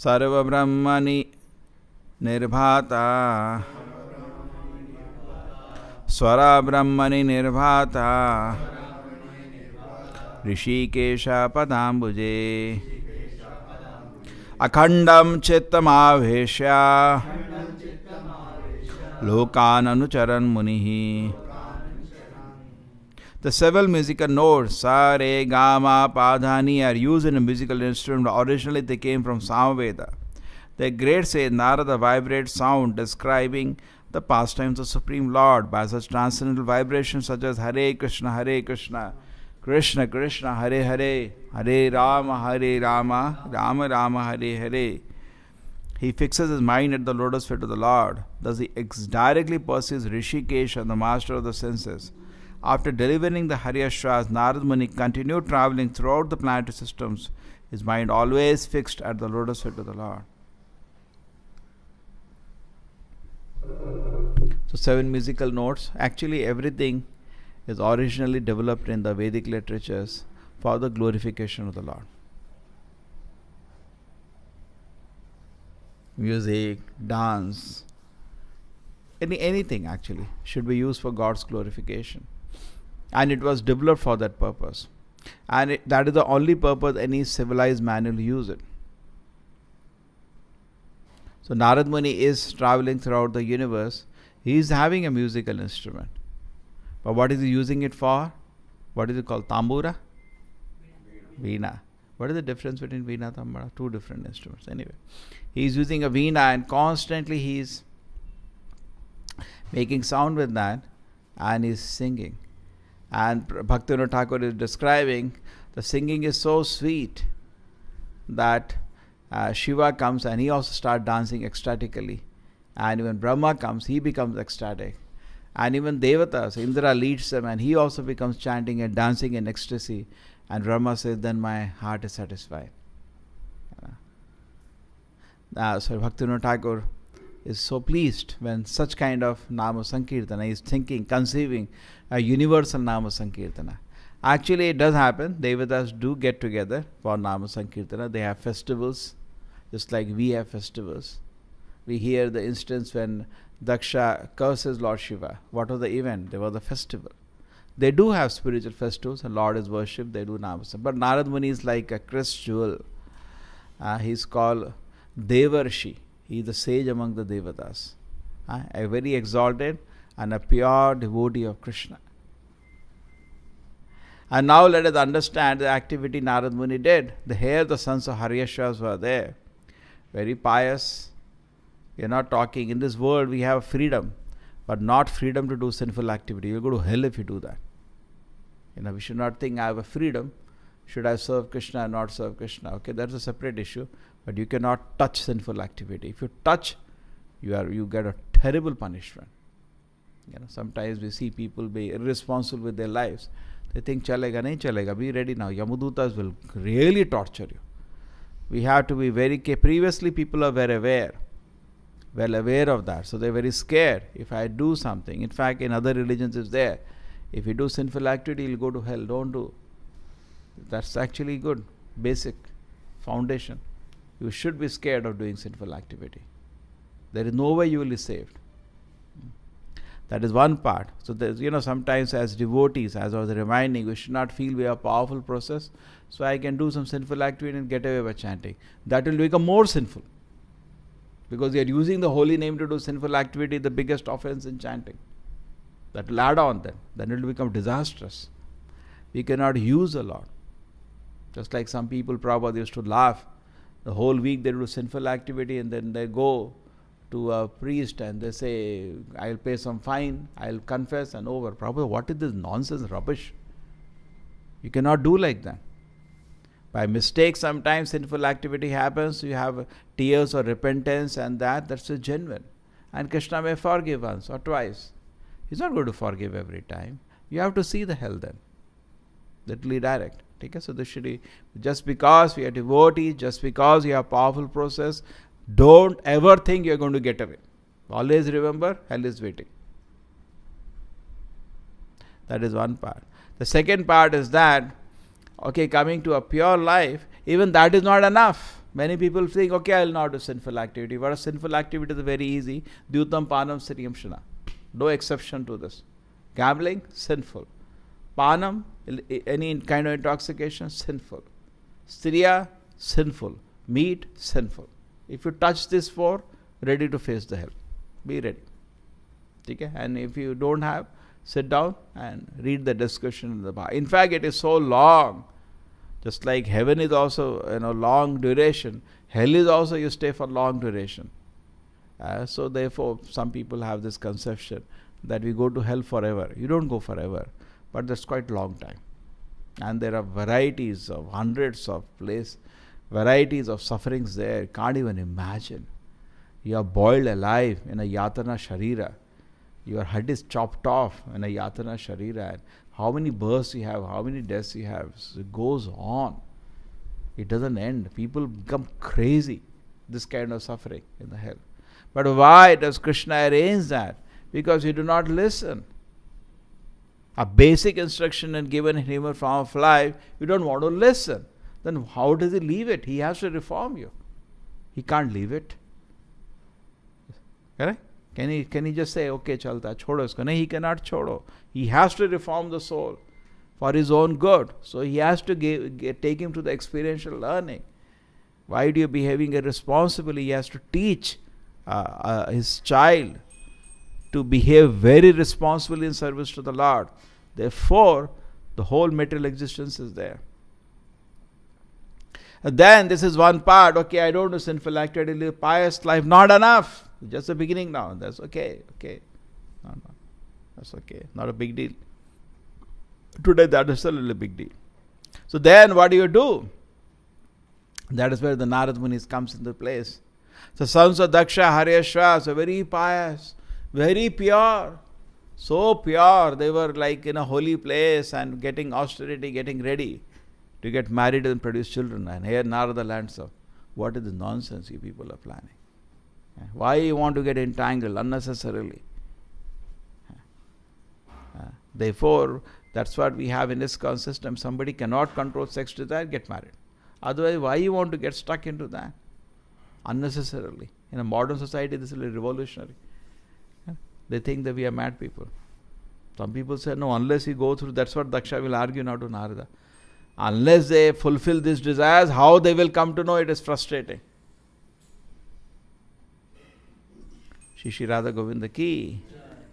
Sarva Brahmani Nirbhata Swara Brahmani Nirbhata Rishikesha Padambuje Akhandam Chittamaveshya Lokan Anucharan Munihi. The several musical notes, sa, re, ga, ma, pa, dha, ni, are used in a musical instrument. Originally they came from Samaveda. The great sage Narada vibrates sound describing the pastimes of Supreme Lord by such transcendental vibrations such as Hare Krishna, Krishna Krishna, Hare Hare, Hare Rama, Rama Rama, Hare Hare. He fixes his mind at the lotus feet of the Lord. Thus he directly perceives Rishikesh, the master of the senses. After delivering the Haryashras, Narad Muni continued traveling throughout the planetary systems, his mind always fixed at the lotus feet of the Lord. So 7 musical notes. Actually everything is originally developed in the Vedic literatures for the glorification of the Lord. Music, dance, anything actually should be used for God's glorification. And it was developed for that purpose. And that is the only purpose any civilized man will use it. So Narad Muni is traveling throughout the universe. He is having a musical instrument. But what is he using it for? What is it called? Tambura? Veena. What is the difference between Veena and Tambura? 2 different instruments. Anyway, he is using a Veena and constantly he is making sound with that and is singing. And Bhaktivinoda Thakur is describing the singing is so sweet that Shiva comes and he also starts dancing ecstatically. And when Brahma comes, he becomes ecstatic. And even Devatas, Indra leads them and he also becomes chanting and dancing in ecstasy. And Brahma says, then my heart is satisfied. So Bhaktivinoda Thakur is so pleased when such kind of Nama Sankirtana is thinking, conceiving a universal Nama Sankirtana. Actually, it does happen. Devatas do get together for Nama Sankirtana. They have festivals, just like we have festivals. We hear the instance when Daksha curses Lord Shiva. What was the event? There was a festival. They do have spiritual festivals, and Lord is worshipped, they do Nama Sankirtana. But Narad Muni is like a Chris jewel. He's called Devarshi. He is the sage among the Devatas. A very exalted and a pure devotee of Krishna. And now let us understand the activity Narad Muni did. Here the sons of Haryashras were there. Very pious. We are not talking. In this world we have freedom, but not freedom to do sinful activity. You will go to hell if you do that. We should not think I have a freedom. Should I serve Krishna or not serve Krishna? Okay, that's a separate issue. But you cannot touch sinful activity. If you touch, you get a terrible punishment. Sometimes we see people be irresponsible with their lives. They think, chalega, nahi chalega, be ready now. Yamudutas will really torture you. We have to be very careful. Previously, people are well aware of that. So they're very scared. If I do something, in fact, in other religions it's there. If you do sinful activity, you'll go to hell. Don't do. That's actually good. Basic foundation. You should be scared of doing sinful activity. There is no way you will be saved. That is one part. So there's, sometimes as devotees, as I was reminding, we should not feel we have a powerful process. So I can do some sinful activity and get away by chanting. That will become more sinful. Because we are using the holy name to do sinful activity, the biggest offense in chanting. That will add on then. Then it will become disastrous. We cannot use the Lord. Just like some people, Prabhupada used to laugh. The whole week they do sinful activity and then they go to a priest and they say, I'll pay some fine, I'll confess and over. Prabhupada, what is this nonsense, rubbish? You cannot do like that. By mistake, sometimes sinful activity happens, you have tears or repentance and that's a genuine. And Krishna may forgive once or twice. He's not going to forgive every time. You have to see the hell then. That will be direct. Okay? So this should be, just because we are devotees, just because you have powerful process, don't ever think you're going to get away. Always remember, hell is waiting. That is one part. The second part is that, coming to a pure life, even that is not enough. Many people think, okay, I will not do sinful activity. What a sinful activity is very easy. Dyutam panam sriyam shana. No exception to this. Gambling, sinful. Panam, any kind of intoxication, sinful. Striya, sinful. Meat, sinful. If you touch this four, ready to face the hell. Be ready. Okay? And if you don't have, sit down and read the discussion in the bar. In fact, it is so long. Just like heaven is also long duration, hell is also you stay for long duration. So therefore, some people have this conception that we go to hell forever. You don't go forever, but that's quite long time. And there are varieties of hundreds of varieties of sufferings there. Can't even imagine. You are boiled alive in a yatana sharira. Your head is chopped off in a yatana sharira. And how many births you have, how many deaths you have. So it goes on. It doesn't end. People become crazy. This kind of suffering in the hell. But why does Krishna arrange that? Because you do not listen. A basic instruction is given in human form of life, you don't want to listen. Then how does he leave it? He has to reform you. He can't leave it. Correct? Can he just say, okay, chalta, chodo isko? No, he cannot chodo. He has to reform the soul for his own good. So he has to take him to the experiential learning. Why do you behaving irresponsibly? He has to teach his child to behave very responsibly in service to the Lord. Therefore, the whole material existence is there. And then this is one part. Okay, I don't do sinful activity, live pious life. Not enough. Just the beginning now. That's okay. Okay. No. That's okay. Not a big deal. Today that is a little big deal. So then what do? That is where the Narad Muni comes into place. So sons of Daksha, Haryashvas are very pious, very pure. So pure. They were like in a holy place and getting austerity, getting ready to get married and produce children. And here Narada lands up. What is the nonsense you people are planning? Why you want to get entangled unnecessarily? Therefore, that's what we have in this system. Somebody cannot control sex desire, get married. Otherwise, why you want to get stuck into that? Unnecessarily. In a modern society, this is revolutionary. They think that we are mad people. Some people say, no, unless you go through, that's what Daksha will argue now to Narada. Unless they fulfill these desires, how they will come to know it is frustrating. Shri Radha Govinda ki.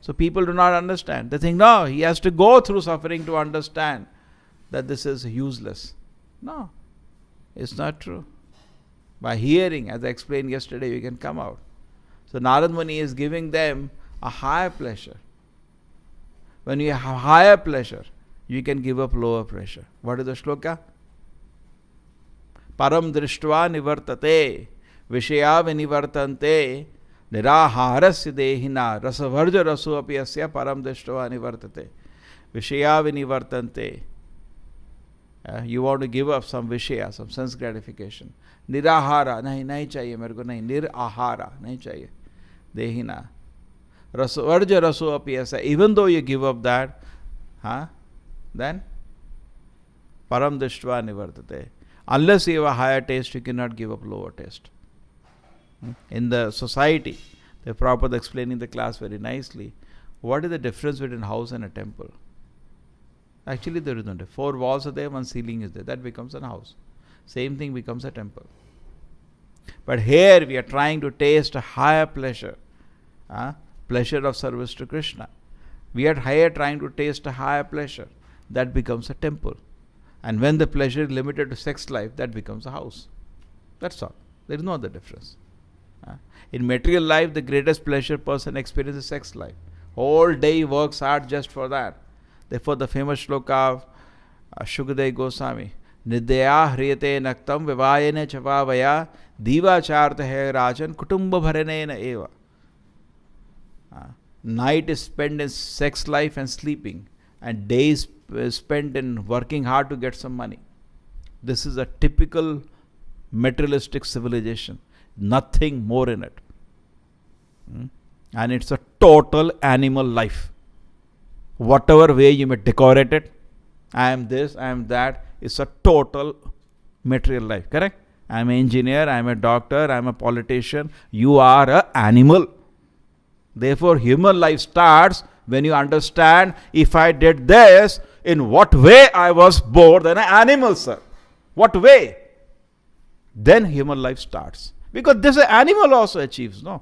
So people do not understand. They think, no, he has to go through suffering to understand that this is useless. No, it's not true. By hearing, as I explained yesterday, you can come out. So Narad Muni is giving them a higher pleasure. When you have higher pleasure, you can give up lower pressure. What is the shloka? Param drishtva nivartate vishaya vinivartante niraharasya dehina rasavarja rasu api asya param drishtva nivartate vishaya vinivartante. You want to give up some vishaya, some sense gratification. Nirahara, nahi chahiye mere ko, nahi nirahara, nahi chahiye. Dehina. Rasavarja rasu api asya. Even though you give up that, then param drishtva nivartate. Unless you have a higher taste, you cannot give up lower taste. In the society, the Prabhupada explaining the class very nicely. What is the difference between a house and a temple? Actually, there is no difference. 4 walls are there, 1 ceiling is there. That becomes a house. Same thing becomes a temple. But here we are trying to taste a higher pleasure. Pleasure of service to Krishna. We are here trying to taste a higher pleasure. That becomes a temple. And when the pleasure is limited to sex life, that becomes a house. That's all. There is no other difference. In material life, the greatest pleasure person experiences sex life. Whole day he works hard just for that. Therefore, the famous shloka of Shukadeva Goswami, Nidya hriyate naktam vivayene chavavaya divacharta hai rajan kutumba bharanena eva. Night is spent in sex life and sleeping, and days spent in working hard to get some money. This is a typical materialistic civilization. Nothing more in it. And it's a total animal life. Whatever way you may decorate it, I am this, I am that, it's a total material life. Correct? I'm an engineer, I'm a doctor, I'm a politician. You are an animal. Therefore, human life starts when you understand, if I did this, in what way I was more than an animal, sir. What way? Then human life starts. Because this animal also achieves, no?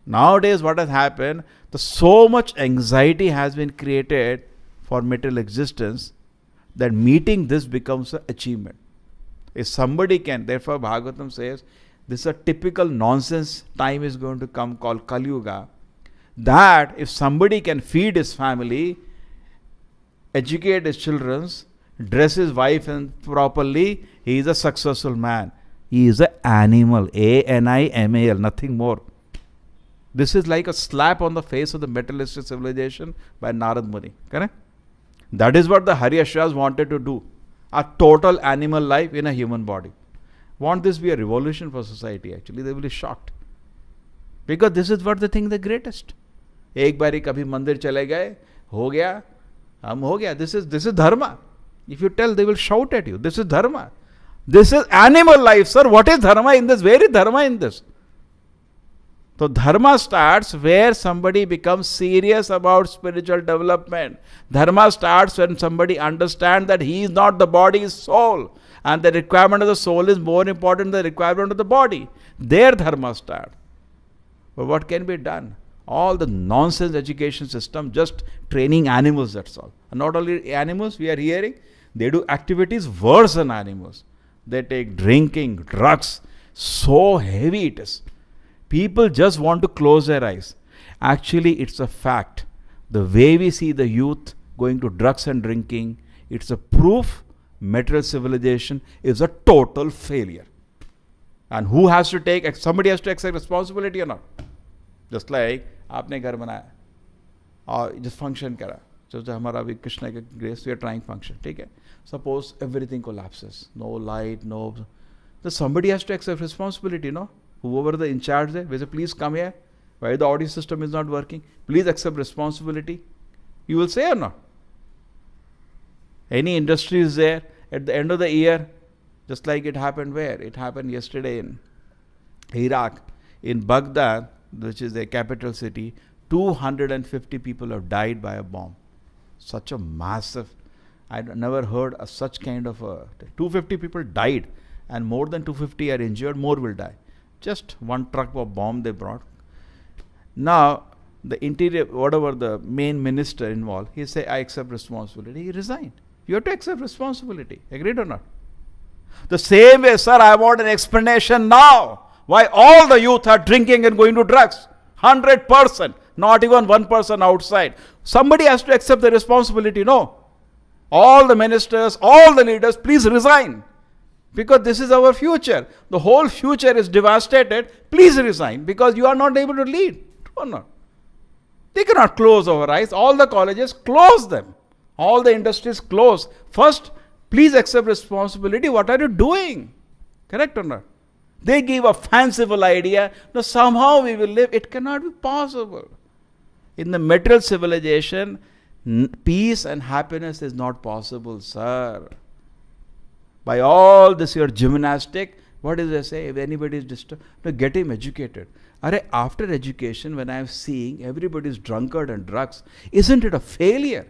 Nowadays, what has happened, so much anxiety has been created for material existence that meeting this becomes an achievement. If somebody can, therefore Bhagavatam says, this is a typical nonsense time is going to come called Kali Yuga, that if somebody can feed his family, educate his children, dress his wife and properly, he is a successful man. He is an animal, A-N-I-M-A-L, nothing more. This is like a slap on the face of the materialistic civilization by Narad Muni. Correct? That is what the Haryashvas wanted to do. A total animal life in a human body. Want this be a revolution for society actually? They will be shocked. Because this is what they think the greatest. एक बारी कभी मंदिर चले गए, हो गया, हम हो गया. This is dharma. If you tell, they will shout at you. This is dharma. This is animal life, sir. What is dharma in this? Where is dharma in this? So dharma starts where somebody becomes serious about spiritual development. Dharma starts when somebody understands that he is not the body, is soul. And the requirement of the soul is more important than the requirement of the body. There dharma starts. But what can be done? All the nonsense education system, just training animals, that's all. And not only animals, we are hearing, they do activities worse than animals. They take drinking, drugs, so heavy it is. People just want to close their eyes. Actually, it's a fact. The way we see the youth going to drugs and drinking, it's a proof material civilization is a total failure. And who has to take, somebody has to accept responsibility or not? Just like, आपने घर बनाया और just function करा. So हमारा भी कृष्ण के grace, we are trying function. ठीक है? Suppose everything collapses. No light, no... So somebody has to accept responsibility, no? Whoever the in charge there, will say, please come here. Why the audio system is not working? Please accept responsibility. You will say or not? Any industry is there at the end of the year, just like it happened where? It happened yesterday in Iraq, in Baghdad, which is the capital city. 250 people have died by a bomb. Such a massive, I never heard of such kind of a, 250 people died and more than 250 are injured, more will die. Just one truck of bomb they brought. Now, the interior, whatever the main minister involved, he said, I accept responsibility. He resigned. You have to accept responsibility. Agreed or not? The same way, sir, I want an explanation now. Why all the youth are drinking and going to drugs? 100%. Not even 1% outside. Somebody has to accept the responsibility, no? All the ministers, all the leaders, please resign. Because this is our future. The whole future is devastated. Please resign because you are not able to lead. True or not? They cannot close our eyes. All the colleges, close them. All the industries, close. First, please accept responsibility. What are you doing? Correct or not? They give a fanciful idea. No, somehow we will live. It cannot be possible. In the material civilization, peace and happiness is not possible, sir. By all this your gymnastic, what does they say? If anybody is disturbed, no, get him educated. After education, when I am seeing everybody is drunkard and drugs, isn't it a failure?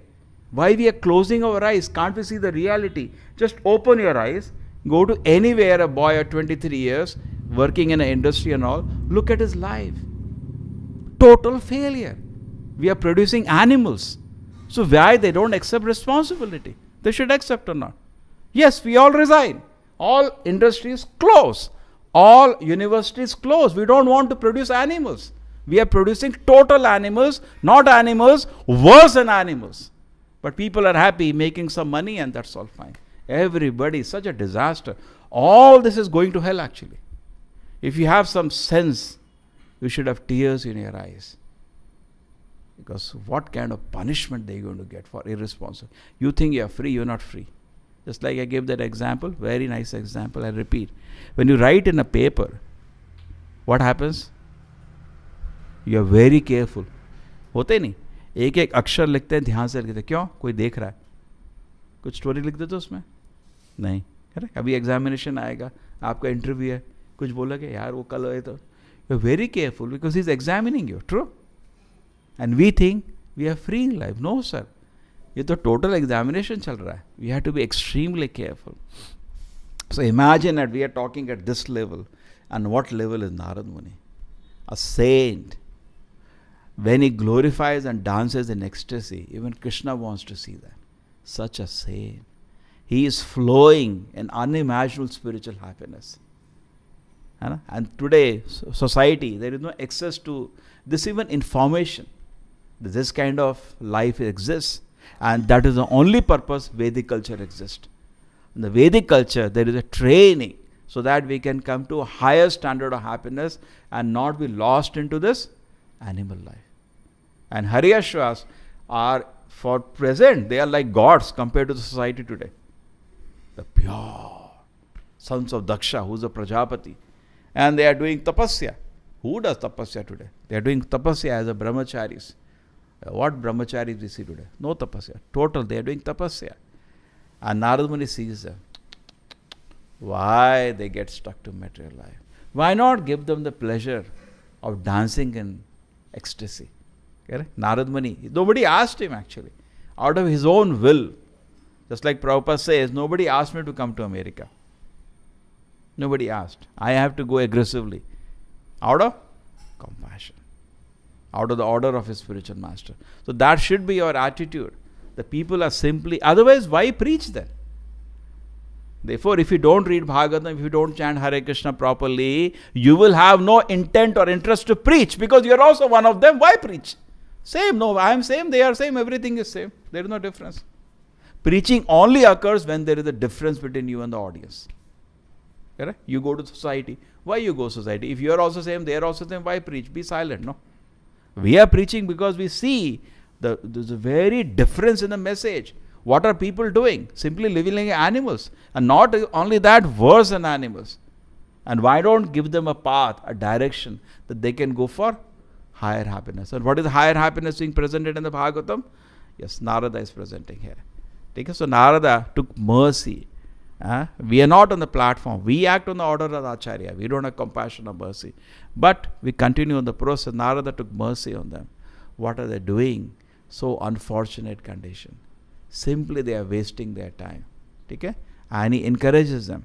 Why we are closing our eyes? Can't we see the reality? Just open your eyes, go to anywhere, a boy at 23 years, working in an industry and all, look at his life. Total failure. We are producing animals. So why they don't accept responsibility? They should accept or not? Yes, we all resign. All industries close. All universities close. We don't want to produce animals. We are producing total animals, not animals, worse than animals. But people are happy making some money and that's all fine. Everybody, such a disaster. All this is going to hell actually. If you have some sense, you should have tears in your eyes. Because what kind of punishment they are going to get for irresponsible? You think you are free, you are not free. Just like I gave that example, very nice example, I repeat. When you write in a paper, what happens? You are very careful. होते नहीं, एक एक अक्षर लिखते हैं, ध्यान से लिखते हैं. क्यों? कोई देख रहा है. कुछ स्टोरी लिख देते उसमें? नहीं. है। अभी एग्जामिनेशन आएगा, आपका इंटरव्यू है, कुछ बोलोगे यार वो कल है, तो you are very careful because he is examining you, true. And we think we are free in life. No sir, ये तो टोटल एग्जामिनेशन चल रहा है. We have to be extremely careful. So imagine that we are talking at this level, and what level is Narad Muni? A saint. When he glorifies and dances in ecstasy, even Krishna wants to see that. Such a saint. He is flowing in unimaginable spiritual happiness. And today, society, there is no access to this even information. This kind of life exists, and that is the only purpose Vedic culture exists. In the Vedic culture, there is a training so that we can come to a higher standard of happiness and not be lost into this animal life. And Hariyashvas are, for present, they are like gods compared to the society today. The pure sons of Daksha, who is a Prajapati. And they are doing tapasya. Who does tapasya today? They are doing tapasya as a brahmacharis. What brahmacharis we see today? No tapasya. Total, they are doing tapasya. And Narad Muni sees them. Why they get stuck to material life? Why not give them the pleasure of dancing in ecstasy? Correct? Narad Muni, nobody asked him actually. Out of his own will. Just like Prabhupada says, nobody asked me to come to America. Nobody asked. I have to go aggressively. Out of compassion. Out of the order of his spiritual master. So that should be your attitude. The people are simply, otherwise why preach then? Therefore, if you don't read Bhagavatam, if you don't chant Hare Krishna properly, you will have no intent or interest to preach because you are also one of them. Why preach? Same, no, I am same, they are same, everything is same. There is no difference. Preaching only occurs when there is a difference between you and the audience. Correct? You go to society. Why you go society? If you are also same, they are also same, why preach? Be silent, no? We are preaching because we see there's a very difference in the message. What are people doing? Simply living like animals. And not only that, worse than animals. And why don't give them a path, a direction that they can go for higher happiness? And what is higher happiness being presented in the Bhagavatam? Yes, Narada is presenting here. Okay, so Narada took mercy. We are not on the platform. We act on the order of Acharya. We don't have compassion or mercy. But we continue on the process. Narada took mercy on them. What are they doing? So unfortunate condition. Simply they are wasting their time. Okay? And he encourages them.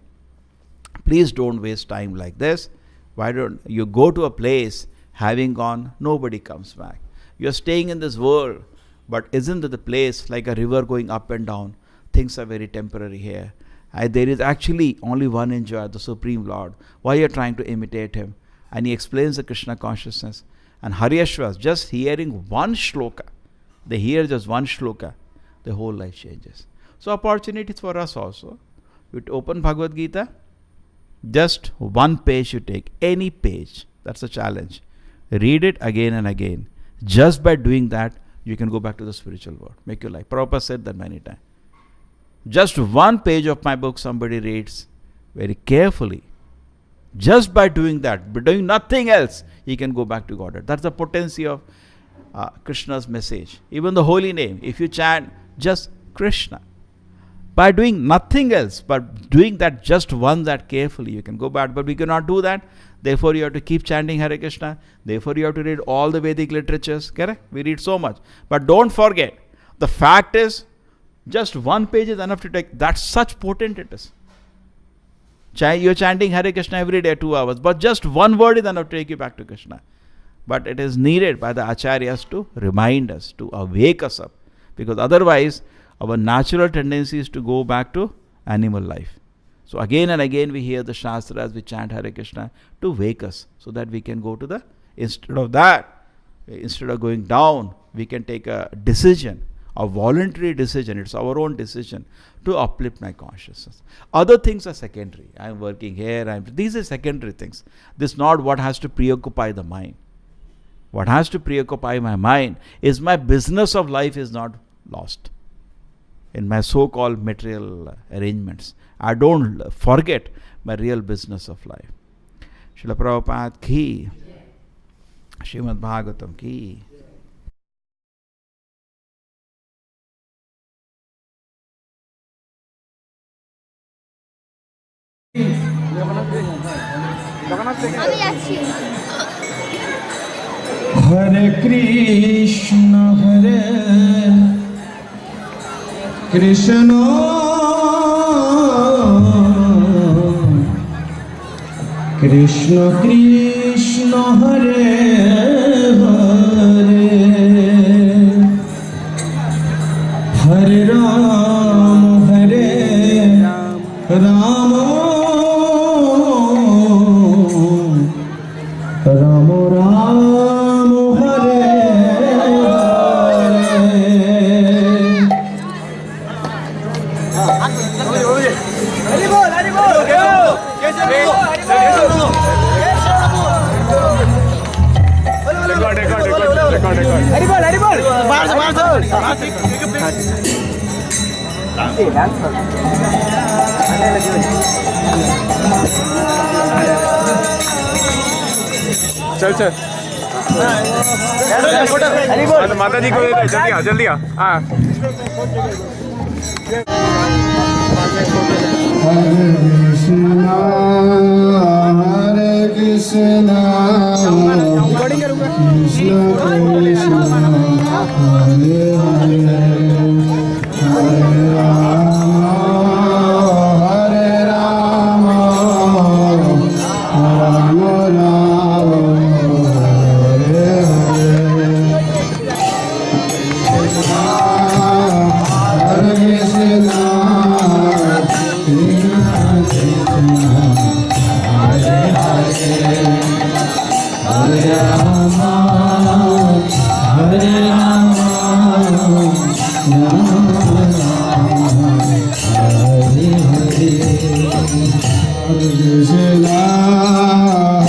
Please don't waste time like this. Why don't you go to a place, having gone, nobody comes back. You are staying in this world, but isn't it the place like a river going up and down? Things are very temporary here. There is actually only one enjoyer, the Supreme Lord. Why you are trying to imitate him? And he explains the Krishna consciousness. And Hariyashvas, just hearing one shloka, they hear just one shloka, the whole life changes. So opportunities for us also. You open Bhagavad Gita, just one page you take, any page. That's a challenge. Read it again and again. Just by doing that, you can go back to the spiritual world. Make your life. Prabhupada said that many times. Just one page of my book somebody reads very carefully. Just by doing that, but doing nothing else, he can go back to Godhead. That's the potency of Krishna's message. Even the holy name, if you chant just Krishna, by doing nothing else, but doing that just one that carefully, you can go back. But we cannot do that. Therefore, you have to keep chanting Hare Krishna. Therefore, you have to read all the Vedic literatures. Correct? We read so much. But don't forget, the fact is, just one page is enough to take. That's such potent it is. You're chanting Hare Krishna every day 2 hours, but just one word is enough to take you back to Krishna. But it is needed by the acharyas to remind us, to awake us up. Because otherwise, our natural tendency is to go back to animal life. So again and again we hear the Shastras, we chant Hare Krishna to wake us, so that we can go to the, instead of that, instead of going down, we can take a decision, a voluntary decision, it's our own decision to uplift my consciousness. Other things are secondary. I am working here, these are secondary things. This is not what has to preoccupy the mind. What has to preoccupy my mind is my business of life is not lost in my so-called material arrangements. I don't forget my real business of life. Srila Prabhupada ki, Srimad Bhagavatam ki. Hare Krishna Krishna Krishna Krishna Hare Hare Hare Ram Hare Ram Ram Ram Hare चल चल माता जी को दे दे, जल्दी आ हाँ।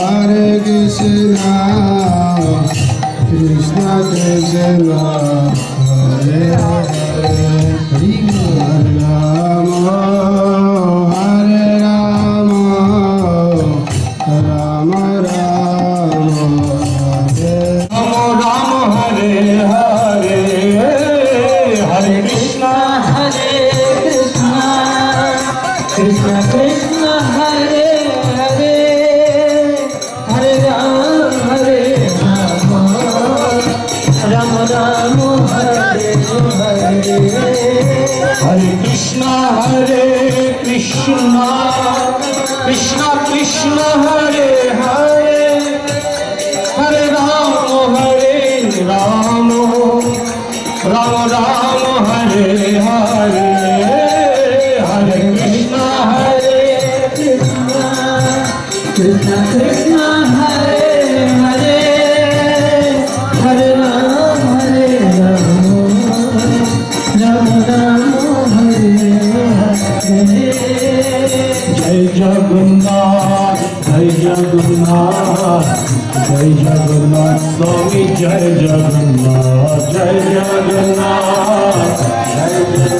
Hare Krishna Hare Krishna Krishna Krishna Hare Hare Hare Rama Rama Rama Hare Hare Hare Krishna Krishna Krishna Hare Hare Hare Rama Hare Rama Rama Rama Hare Hare Hare Krishna Krishna Krishna Hare Hare Hare Rama Rama Rama Hare Hare Hare Krishna Krishna Krishna Hare Hare Hare Rama Rama Rama Hare Hare Hare Krishna Krishna Krishna Hare Hare Hare Rama Rama Rama Hare Hare Jai Jagannath Jai Jagannath Jai Jagannath Swami Jai Jagannath Jai Jagannath Jai